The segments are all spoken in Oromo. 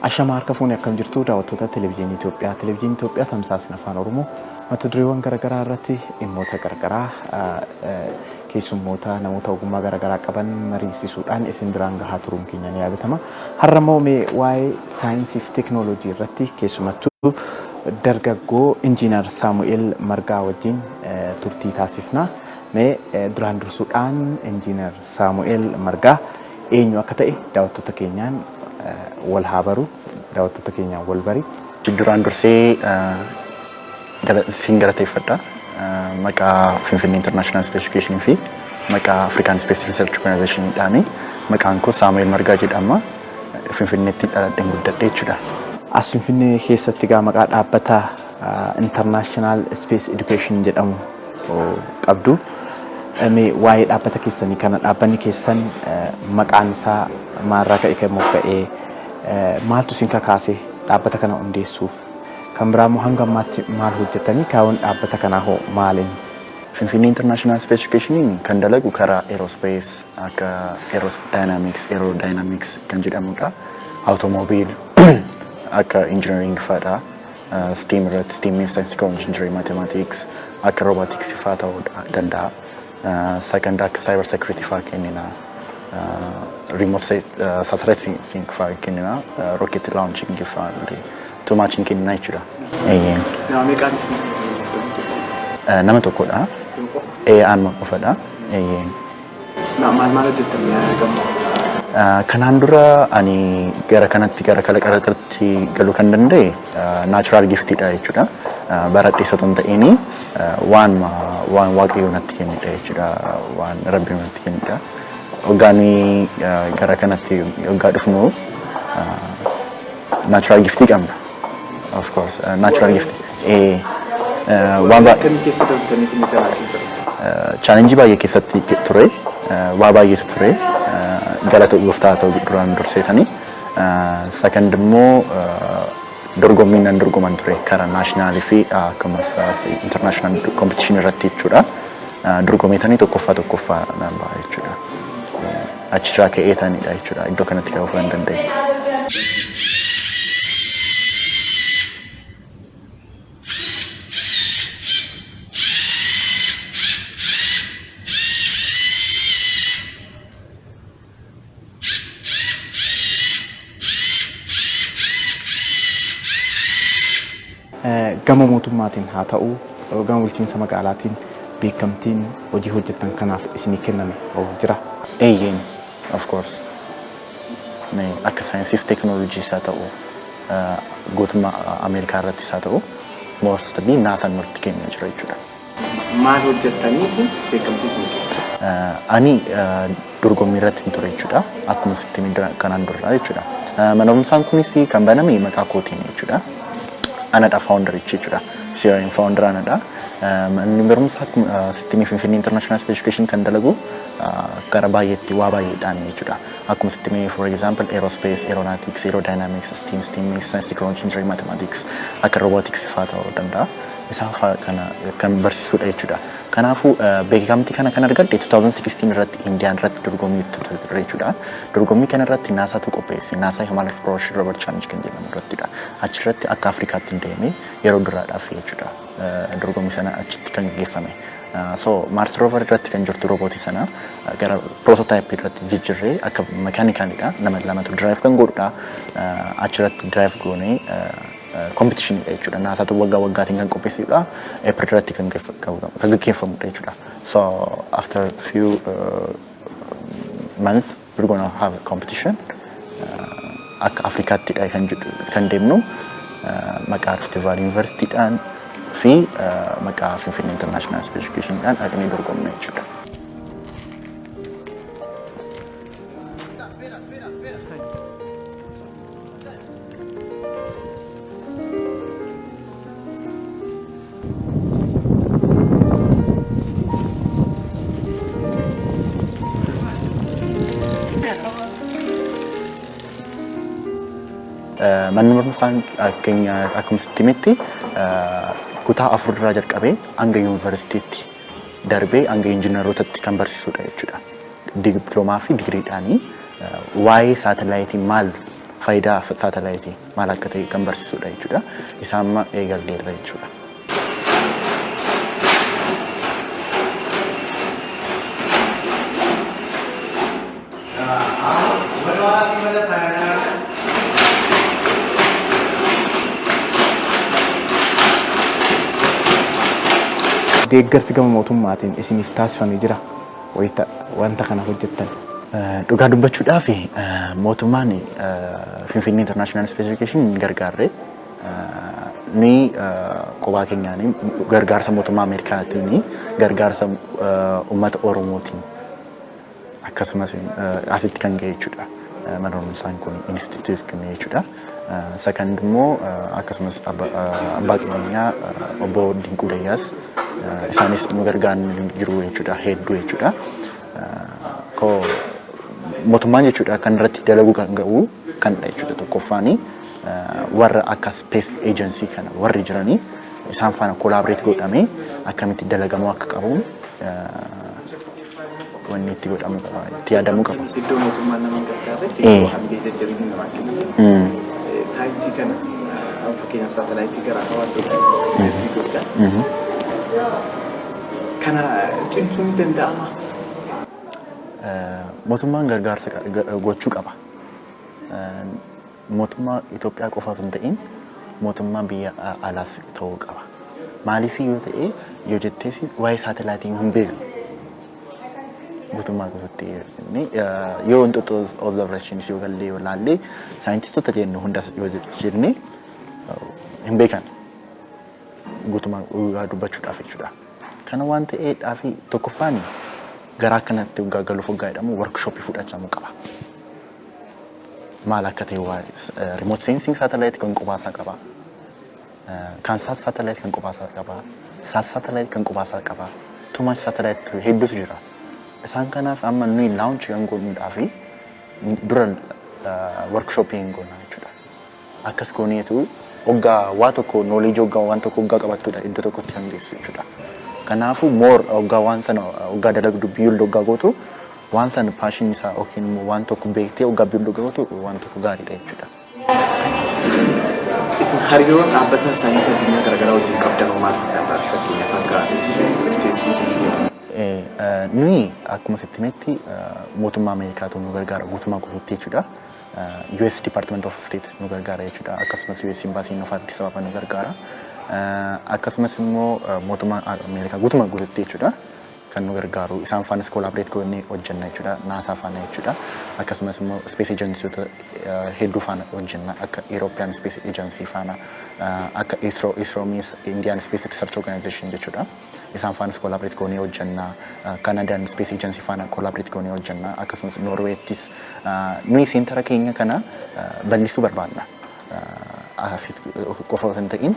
Ashama harka fuunee akkam jirtu daawwattoota televezyiinii Itoophiyaa. Televezyiinii Itoophiyaa tamsaasni afaan Oromoo mata dureewwan garaagaraa irratti dhimmoota garaagaraa keessummoota namoota ogummaa garaagaraa qaban mariisisuudhaan isin biraan gahaa turuun keenya ni yaadatama. Har'a immoo mee waa'ee saayinsii fi teekinooloojii irratti keessumattuu dargaggoo Injiinar Saamu'eel Margaa wajjin turtii taasifna. Mee duraan dursuudhaan Injiinar Saamu'eel Margaa eenyu akka ta'e daawwattoota keenyaan wal habaru daawwattoota keenyaan wal bari. Duraan dursee siin galateeffadha. Maqaa Finfinnee International Space Education fi maqaa African Space Research Organization dhaani maqaan koo Saamu'eel Margaa jedhama. Finfinneetti dhaladheen guddadhe jechuudha. As Finfinnee keessatti gaa maqaa dhaabbata International Space Education jedhamu qabdu. Mee waa'ee dhaabbata keessanii kana dhaabbanni keessan maqaan isaa maalirraa ka'e kan mogga'ee maaltu isin kakaase dhaabbata kana hundeessuuf kan biraa immoo hanga ammaatti maal hojjettanii kaawwan dhaabbata kanaa hoo maaliin? Finfinnee International Space Education kan dalagu karaa aerospace akka aerodynamics kan jedhamudha. Automobiil akka engineering fa'aadha. Steam irratti steam science engineering mathematics akka robotics fa'aa ta'uu danda'a. Second akka cyber security fa'aa kennina. Remote satellite sync fa'aa kennina. Rocket launching fa'aa too much kennina jechuudha. Nama meeqaan isin? Nama tokkodha. Aanuma qofadha. Maal hojjettan? Kanaan dura ani gara kanatti gara kalaqa irratti galuu kan danda'e natural giftidha jechuudha. Baradhee osoo hin ta'in waan waaqayyoon natti kennedha jechuudha. Waan rabbiin natti kennedha. Hoggaanii gara kanatti hoggaa dhufnu natural giftii qabna. Of course, natural gift. Waan Akkamii keessa darbitaniiti ni kanaa keessa? challenge baay'ee keessatti ture. Waa baay'eetu ture. Galata gooftaa ta'uu duraan durseetanii. Second immoo dorgommiin nan dorgoman ture karaa naashinaali fi akkasumas international competition irratti jechuudha. Dorgomeetanii tokkoffaa nan ba'a jechuudha. Achirraa ka'eetanidha jechuudha. Iddoo kanatti ka'uu kan danda'e. Gama mootummaatiin haa ta'u gama bulchiinsa magaalaatiin beekamtiin hojii hojjettan kanaaf isinii kenname jira? Of course. Akka saayinsii fi teekinooloojii isaa ta'u guutummaa Ameerikaa irratti isaa ta'u mostly naasaan nutti kennee jira jechuudha. Maal hojjettaniitu beekamtii isinii kenna? Ani dorgommii irratti hin ture jechuudha. Akkuma sitti kanaan dura jechuudha. Mana barumsaan kunis kan baname maqaa kootiin jechuudha. Anadha founder jechuudha. CRM founder anadha. Manni barumsaa sitti Finfinnee International Space Education kan dalagu gara baay'eetti waa baay'eedhaan jechuudha. Akkuma sitti for example aerospace, aeronautics, aerodynamics, steam science engineering mathematics akka robotics fa'aa ta'uu danda'a. Isaan fa'aa kana kan barsiisudha jechuudha. Kanaafuu beekamtii kana kan argadhe 2016 irratti Indiyaan irratti dorgommii ture jechuudha. Dorgommii kana irratti NASAatu qopheesse. NASA Human Exploration Rover Challenge kan jedhamu irrattidha. Achirratti akka Afrikaatti hin deemee yeroo duraadhaaf jechuudha. Dorgommii sana achitti kan gaggeeffame. So Mars Rover irratti kan jirtu robotii sana gara prototype irratti jijjiirree akka mekaanikaanidha. Nama lamatu drive kan godhudha. Achirratti drive goonee competition jechuudha. NASAatu waggaa waggaatiin kan qopheessudha. April irratti kan gaggeeffamudha jechuudha. So after few months we're going to have a competition. Akka Afrikaattidha kan deemnu maqaa Rift Valley Universityidhaan fi maqaa Finfinnee International Space Educationidhaan dhaqnee dorgomna jechuudha. Manni barumsaa keenya akkuma sitti himetti kutaa afurraa jalqabee hanga yuunivarsiitiitti darbee hanga injiinarootatti kan barsiisudha jechuudha. Diploomaa fi digiriidhaanii waa'ee saatalaayitii maal faayidaa saatalaayitii maal akka ta'e kan barsiisudha jechuudha. Isaan amma eegalleerra jechuudha. Deeggarsi gama mootummaatiin isiniif taasifamee jira wanta kana hojjettan. Dhugaa dubbachuudhaaf mootummaan Finfinnee International Space Education gargaarre ni qophaa keenyaan gargaarsa mootummaa Ameerikaatiin gargaarsa uummata Oromootiin akkasumas asitti kan ga'e jechuudha. Mana barumsaan kun institute kan jechuudha. Second immoo akkasumas abbaa qabeenyaa obbo Dinquu Dayyaas isaanis nu gargaaran jiru jechuudha hedduu jechuudha. Mootummaan jechuudha kan irratti dalaguu kan ga'u kan jechuudha tokkoffaanii warra akka space agency kana warri jiranii isaan faana collaborate godhamee akkamitti dalagamuu akka qabu wanni itti godhamu qaba itti yaadamuu qaba. Iddoo mootummaan nama gargaaree hambee jajjabinni namaa kennamu. Saayinsii kana fakkeenyaaf saatalaayitii garaa garaa kana cimsuun ni danda'ama. Mootummaan gargaarsa gochuu qaba. Mootummaa Itoophiyaa qofa osoo hin ta'in mootummaa biyya alaas ta'uu qaba. Maaliif yoo ta'e yoo jettees waa'ee saatalaayitii hin beeknu. Guutummaa guutuutti yoo wantoota observations yoo gallee yoo laallee saayintistoota jennu hundas yoo jenne hin beekan guutummaa dubbachuudhaaf jechuudha. Kana waan ta'eedhaaf tokkoffaan gara akkanatti galuuf waggaa jedhamu workshopii fudhachamuu qaba. Maal akka ta'e waa'ee remote sensing satellite kan qophaasa qaba. Kansas satellite kan qophaasa qaba. SAS satellite kan qophaasa qaba. Too much satellite hedduutu jira. Isaan kanaaf amma nuyi launch kan godhuudhaaf dura workshopii hin goona jechuudha. Akkas gooneetu waggaa waa tokko knowledge waggaa waan tokko waggaa qabattuudha iddoo tokkotti kan geessu jechuudha. Kanaafuu more waggaa waan sana waggaa dalagdu build waggaa gootu waan sana passion isaa yookiin immoo waan tokko beektee waggaa build waggaa gootu waan tokko gaariidha jechuudha. Isin hariiroon dhaabbata saayinsii addunyaa garaagaraa wajjin qabdan maal fakkaata fakkeenyaaf akka ispeesiitii nuyi akkuma sittimetti mootummaa Ameerikaatu nu gargaara guutummaa guutuutti jechuudha. US Department of State nu gargaara jechuudha. Akkasumas US Embassy of Addis Ababa nu gargaara. Akkasumas immoo mootummaa Ameerikaa guutummaa guutuutti jechuudha. Kan nu gargaaru isaan faanis collaborate goonee hojjenna jechuudha. NASA faana jechuudha. Akkasumas immoo Space Agency hedduu faana hojjenna akka European Space Agency faana akka ISRO means Indian Space Research Organization jechuudha. Isaan faanis collaborate goonee hojjenna. Canadian Space Agency faana collaborate goonee hojjenna. Akkasumas Norwayttis nuyi seentara keenya kana bal'isuu barbaanna. Qofa osoo hin ta'in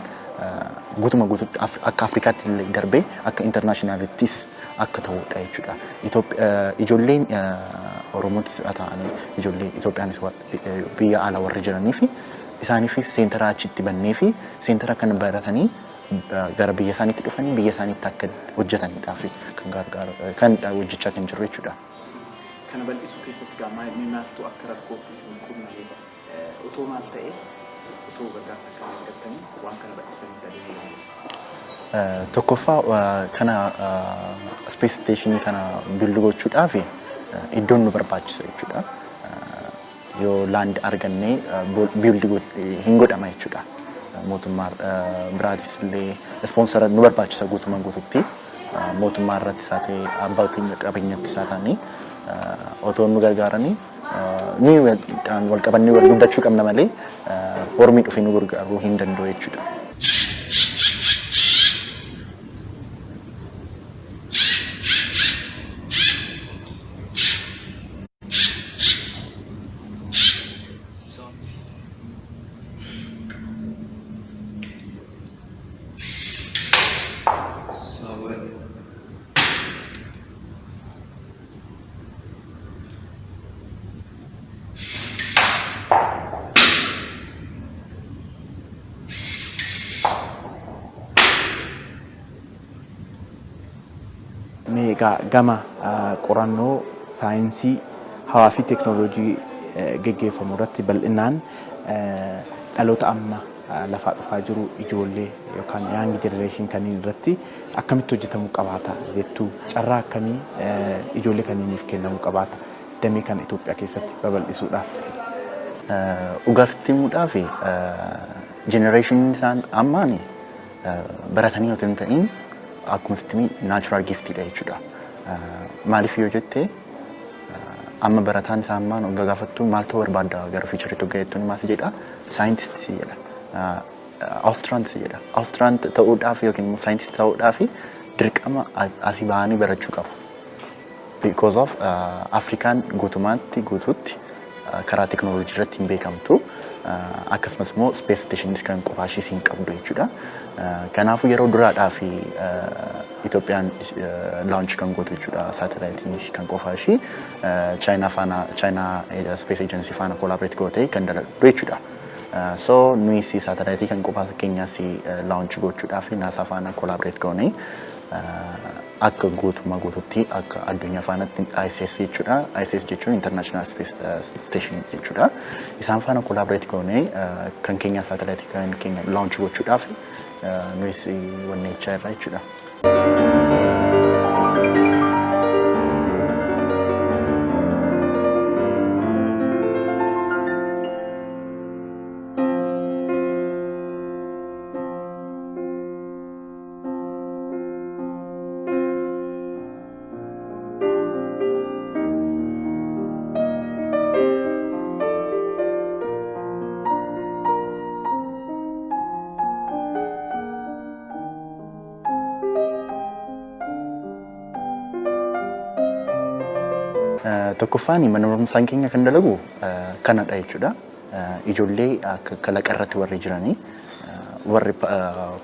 guutummaa guutuutti akka Afrikaatti illee darbee akka internationalittis akka ta'udha jechuudha. Ijoolleen Oromootis haa ta'anii ijoollee Itoophiyaanis biyya alaa warri jiranii fi isaaniifis seentara achitti bannee fi seentara kan baratanii gara biyya isaaniitti dhufanii biyya isaaniitti akka hojjetaniidhaaf kan gargaaru kan hojjechaa kan jiru jechuudha. Kana bal'isuu keessatti gaamaa inni naastu akka rakkootti isin quunnamee otoo maal ta'e otoo gargaarsa akka argatanii waan kana bal'istanii ta'ee tokkoffaa kana space station kana build gochuudhaaf iddoon nu barbaachisa jechuudha. Yoo land argannee build hin godhama jechuudha. Mootummaa biraatis illee sponsor nu barbaachisa guutummaa guutuutti. Mootummaa irratti isaa ta'ee abbootiin qabeenyatti isaa ta'anii otoo nu gargaaranii ni wal qabannee wal guddachuu qabna malee hormii dhufee nu gargaaruu hin danda'u jechuudha. Meeqa gama qorannoo saayinsii hawaa fi teeknooloojii geggeeffamu irratti bal'inaan dhaloota amma lafaa dhufaa jiru ijoollee yookaan young generation kaniin irratti akkamitti hojjetamuu qabaata jettu carraa akkamii ijoollee kaniiniif kennamuu qabaata damee kana Itoophiyaa keessatti babal'isuudhaaf. Dhugaatti himuudhaaf generation isaan ammaani baratanii yoo ta'in akkuma sitti natural giftidha jechuudha. Maaliif yoo jettee amma barataan isaa ammaan hoggaa gaafattu maal ta'uu barbaadda gara fiichariitti hoggaa jettuun maal jedha saayintistii jedha. Awustiraantii jedha. Awustiraantii ta'uudhaaf yookiin immoo saayintistii ta'uudhaaf dirqama asii bahanii barachuu qabu. Because of Afrikaan guutuutti karaa teknooloojii irratti hin beekamtu. Akkasumas immoo space stationis kan qofaa ishee hin qabdu jechuudha. Kanaafuu yeroo duraadhaaf Itoophiyaan launch kan gootu jechuudha. Saatalaayitiin kan qofaa ishee China Space Agency faana collaborate gootee kan dalagdu jechuudha. So nuyi saatalaayitii kan qofaa keenyas launch gochuudhaaf NASA faana collaborate goonee akka guutuutti akka addunyaa faanatti ISS jechuudha. ISS jechuun International Space Station jechuudha. Isaan faana collaborate goonee kan keenya saatalaayitii kan keenya launch gochuudhaaf nuyi wannechaa irraa jechuudha. Tokkoffaan mana barumsaa keenya kan dalagu kanadha jechuudha. Ijoollee kalaqa irratti warri jiranii warri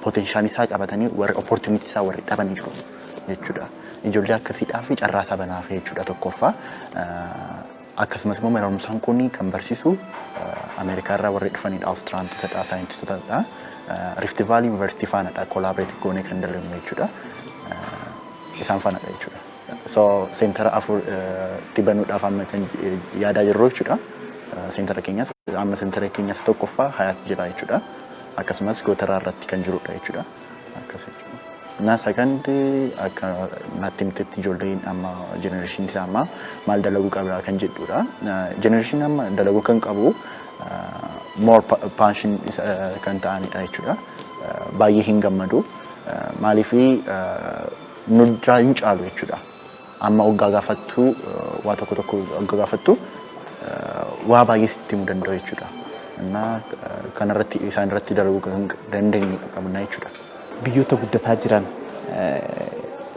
potentiaalii isaa qabatanii warri opportunity isaa warri dhabanii jiru jechuudha. Ijoollee akkasiidhaaf carraa isaa banaaf jechuudha tokkoffaa. Akkasumas immoo mana barumsaan kun kan barsiisu Ameerikaa irraa warri dhufanidha. Awustiraantiidha, saayintistootadha. Rift Valley University faanadha collaborate goonee kan dalagnu jechuudha. Isaan faanadha jechuudha. So seentara afur tibanuudhaaf amma kan yaadaa jirru jechuudha. Seentara keenyas amma seentara keenyas tokkoffaa Hayaat jira jechuudha. Akkasumas Gootaraa irratti kan jirudha jechuudha. Akkas jechuudha. Na second akka natti himtetti ijoolleen amma generation isaa amma maal dalaguu qabaa kan jedhudha. Generation amma dalaguu kan qabu more passion kan ta'anidha jechuudha. Baay'ee hin gammadu. Maaliifi nurraa hin caalu jechuudha. Amma hoggaa gaafattu waa tokko hoggaa gaafattu waa baay'ee sitti himuu danda'u jechuudha. Kanarratti isaan irratti dalaguu kan dandeenyu qabna jechuudha. Biyyoota guddataa jiran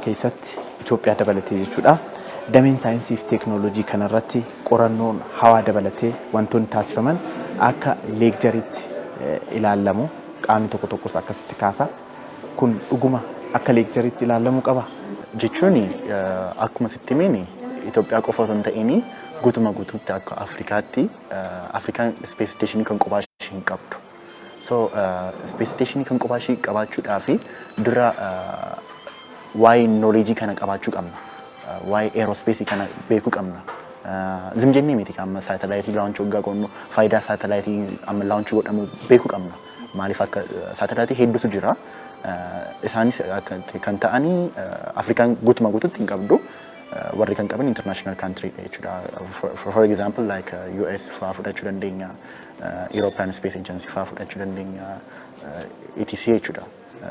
keessatti Itoophiyaa dabalatee jechuudha. Dameen saayinsii fi teeknooloojii kanarratti qorannoon hawaa dabalatee wantoonni taasifaman akka leekjariitti ilaalamu qaamni tokkos akkasitti kaasa. Kun dhuguma akka leekjariitti ilaalamuu qaba. Jechuun akkuma sitti himeen Itoophiyaa qofa osoo hin ta'in guutuutti akka Afrikaatti Afrikaan space station kan qophaa ishee hin qabdu. So space station kan qophaa ishee qabaachuudhaaf dura waa'ee knowledge kana qabaachuu qabna. Waa'ee aerospace kana beekuu qabna. Zimjennee miti amma saatalaayitii launch hoggaa qoonnu faayidaa saatalaayitii amma launch godhamu beekuu qabna. Maaliif akka saatalaayitii hedduutu jira. Isaanis kan ta'anii Afrikaan guutuutti hin qabdu. Warri kan qaban international country jechuudha. For example like US fa'aa fudhachuu dandeenya, European Space Agency fa'aa fudhachuu dandeenya, ETC jechuudha.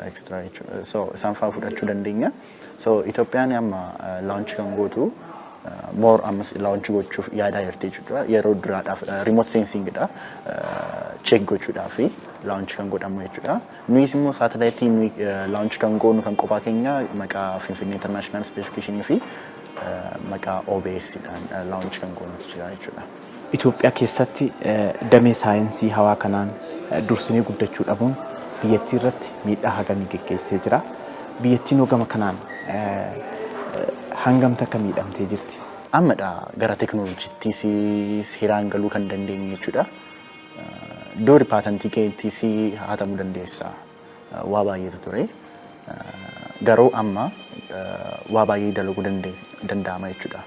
Extra jechuudha. So isaan fa'aa fudhachuu dandeenya. So Itoophiyaan amma launch kan gootu more ammas launch gochuuf yaadaa jirti jechuudha. Yeroo duraadhaaf remote sensingidha. Check gochuudhaaf launch kan godhamu jechuudha. Nuyis immoo saatalaayitii nuyi launch kan goonu kan qophaa keenya maqaa Finfinnee International Space Station fi maqaa OBS dhaan launch kan goonutu jira jechuudha. Itoophiyaa keessatti damee saayinsii hawaa kanaan dursinee guddachuu dhabuun biyyattii irratti miidhaa hagamii geggeessee jira. Biyyattiin hogama kanaan hangamta akka miidhamtee jirti. Ammadha gara teeknooloojiittis seeraan galuu kan dandeenyu jechuudha. Doori paatantii keettis hatamuu dandeessa. Waa baay'eetu ture. Garuu amma waa baay'ee dalaguu danda'ama jechuudha.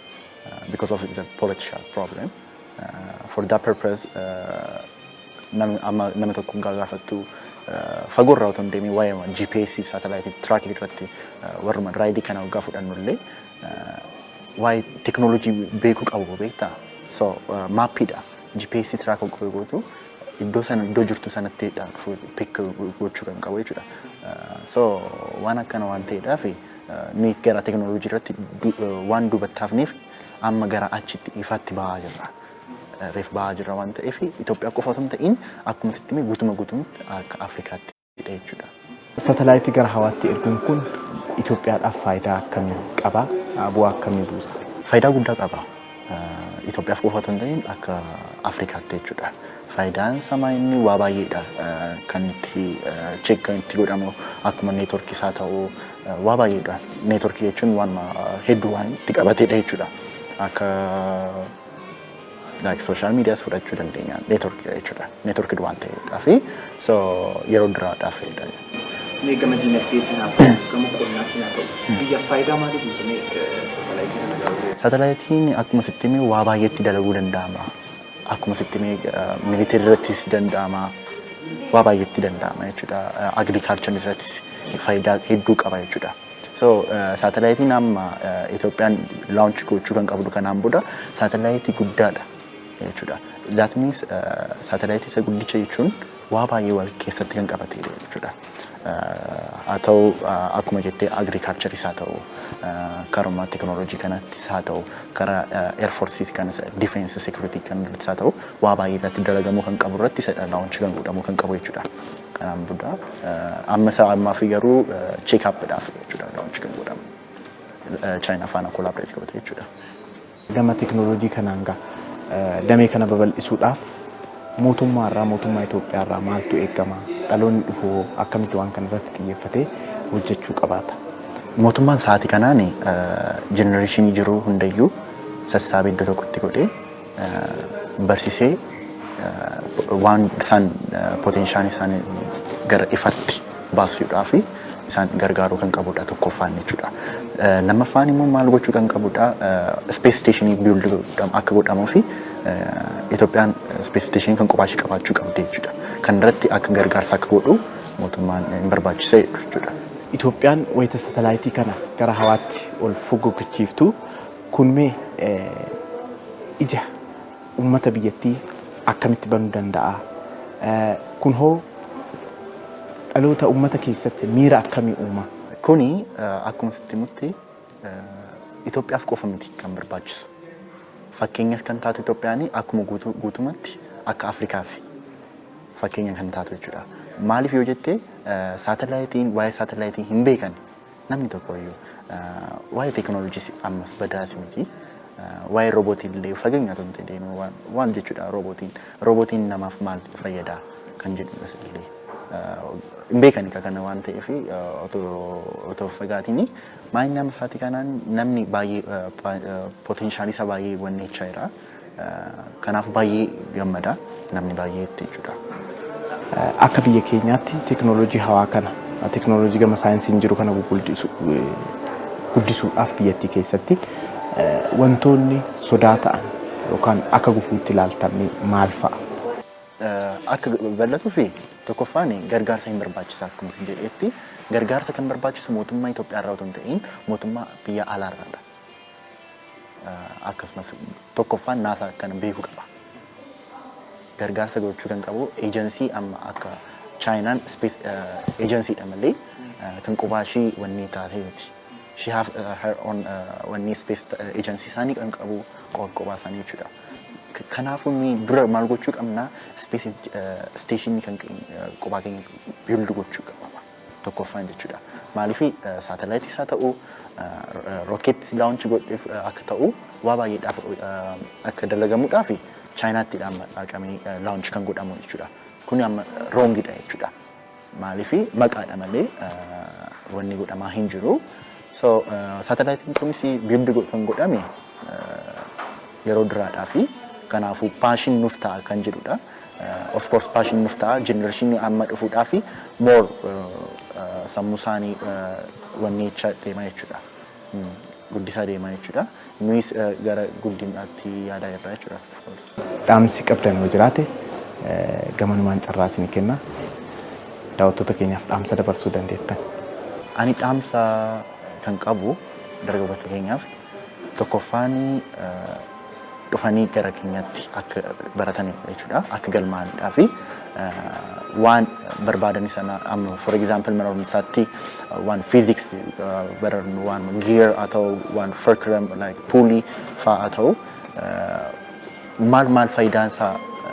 Because of the political problem. For that purpose nama tokko gaafattu fagoo irraa otoo hin deemin waa'ee GPS satellite tracking irratti warruma raayidii kana waggaa fudhannullee waa'ee teknoolojii beekuu qabu beektaa. So maappiidha GPS track gootu iddoo jirtu sanatti pick gochuu kan qabu jechuudha. So waan akkana waan ta'eedhaaf nuyi gara teknoolojii irratti waan dubattaafneef amma gara achitti ifaatti bahaa jirra. Reef bahaa jirra waan ta'eef Itoophiyaa qofa otoo hin ta'in akkuma sitti guutumatti akka Afrikaatti jechuudha. Satellaayitii gara hawaatti erguun kun Itoophiyaadhaaf faayidaa akkamii qaba? Bu'aa akkamii buusa? Faayidaa guddaa qaba. Itoophiyaaf qofa otoo hin ta'in akka Afrikaatti jechuudha. Faayidaan isaa inni waa baay'eedha. Kan itti check itti godhamu akkuma neetworkii isaa ta'uu waa baay'eedha. Neetworkii jechuun waan hedduu waan itti qabateedha jechuudha. Akka like social media fudhachuu dandeenya neetworkii jechuudha. Neetworkii waan ta'eedhaaf so yeroo duraadhaaf fayyada. Mee gama dinagdeetiin haa ta'u gama qonnaatiin haa ta'u biyya faayidaa maalii buusamee satellaayitii kana gargaaru? Satellaayitiin akkuma sitti waa baay'eetti dalaguu danda'ama. Akkuma sitti militeerii irrattis danda'ama. Waa baay'eetti danda'ama jechuudha. Agriikaalcharii irrattis faayidaa hedduu qaba jechuudha. So satellaayitiin amma Itoophiyaan launch gochuu kan qabdu kanaan booda satellaayitii guddaadha jechuudha. That means satellaayitii isa guddicha jechuun waa baay'ee wal keessatti kan qabate jechuudha. Haa ta'u akkuma jettee agriikaalcharii isaa ta'u karuma teknoolojii kanattis haa ta'u karaa eerfoorsiis kanas difeensi seekuritii kanattis haa ta'u waa baay'ee irratti dalagamuu kan qabu irratti launch kan godhamuu kan qabu jechuudha. Kanaan booda ammaaf garuu cheek-apidhaaf jechuudha launch kan godhamu. Chaayinaa faana koolaaboreet qabate jechuudha. Gama teknoolojii kanaan damee kana babal'isuudhaaf mootummaa Itoophiyaa maaltu eegama? Dhaloonni dhufu akkamitti waan kana irratti xiyyeeffatee hojjechuu qabaata? Mootummaan sa'aatii kanaan jenereeshinii jiru hundayyuu sassaabee iddoo tokkotti godhee barsiisee waan isaan potenshaal isaanii gara ifatti baasuudhaaf isaan gargaaruu kan qabudha tokkoffaan jechuudha. Lammaffaan immoo maal gochuu kan qabudha space stationii build akka godhamuu fi Itoophiyaan space stationii kan kophaa ishee qabaachuu qabdi jechuudha. Kan irratti akka gargaarsa akka godhu mootummaan hin barbaachisa jechuudha. Itoophiyaan wayita satellaayitii kana gara hawaatti ol fugguchiiftu kun mee ija uummata biyyattii akkamitti banuu danda'a? Kun hoo dhaloota uummata keessatti miira akkamii uuma? Kuni akkuma sitti mutti Itoophiyaaf qofa miti kan barbaachisu. Fakkeenyas kan taatu Itoophiyaan akkuma guutumatti akka Afrikaaf fakkeenya kan taatu jechuudha. Maaliif yoo jettee waa'ee satellaayitii hin beekan namni tokko iyyuu waa'ee teknoolojii ammas badaas miti. Waa'ee roobootiin illee fageenya ta'uu deemu waan jechuudha roobootiin namaaf maal fayyada kan jedhu illee hin beekani kana waan ta'eef otoo fagaatiin maayini nama isaatii kanaan namni baay'ee poteenshaalii isaa baay'ee wanneechaa jira. Kanaaf baay'ee gammada namni baay'eetti jechuudha. Akka biyya keenyaatti teknoolojii hawaa kana teknoolojii gama saayinsiin jiru kana guddisuudhaaf biyyattii keessatti wantoonni sodaa ta'an yookaan akka gufuutti ilaaltan maal fa'a? Akka bal'atuu fi tokkoffaan gargaarsa hin barbaachisa akkuma jedhetti gargaarsa kan barbaachisu mootummaa Itoophiyaa irraa otoo hin ta'in mootummaa biyya alaa irraadha. Akkasumas tokkoffaan naasaa kana beekuu qaba. Gargaarsa gochuu kan qabu eejensii amma akka Chaayinaan space eejensiidha malee kan kophaa ishii wanni taateeti. She have her own wanni space agency isaanii kan qabu kophaa isaanii jechuudha. Kanaafuu dura maal gochuu qabna space station kan kophaa keenya build gochuu qabna tokkoffaan jechuudha. Maaliif satellite isaa ta'u rocket launch godheef akka ta'u waa baay'eedhaaf akka dalagamuudhaaf Chaayinaatti dhaqamee launch kan godhamu jechuudha. Kun amma wrongidha jechuudha. Maaliif maqaadha malee wanni godhamaa hin jiru. So satellite kunis build kan godhame yeroo duraadhaa fi kanaafuu passion nuuf ta'a kan jedhudha. Of course passion nuuf ta'a generation amma dhufuudhaa fi more sammuu isaanii wanni deema jechuudha. guddisaa deemaa jechuudha. Nuyis gara guddinaatti yaadaa irraa jechuudha. Dhaamsi qabdan yoo jiraate gamanumaan carraa isin kenna. Daawwattoota keenyaaf dhaamsa dabarsuu dandeettan. Ani dhaamsa kan qabu dargaggoota keenyaaf tokkoffaan dhufanii gara keenyatti akka barataniif jechuudha. Akka galmaa'aniidhaa fi waan barbaadan sana amma for example mana barumsaatti waan physics barannu waan gear haa ta'u waan fulcrum like pulley fa'aa haa ta'u maal faayidaan isaa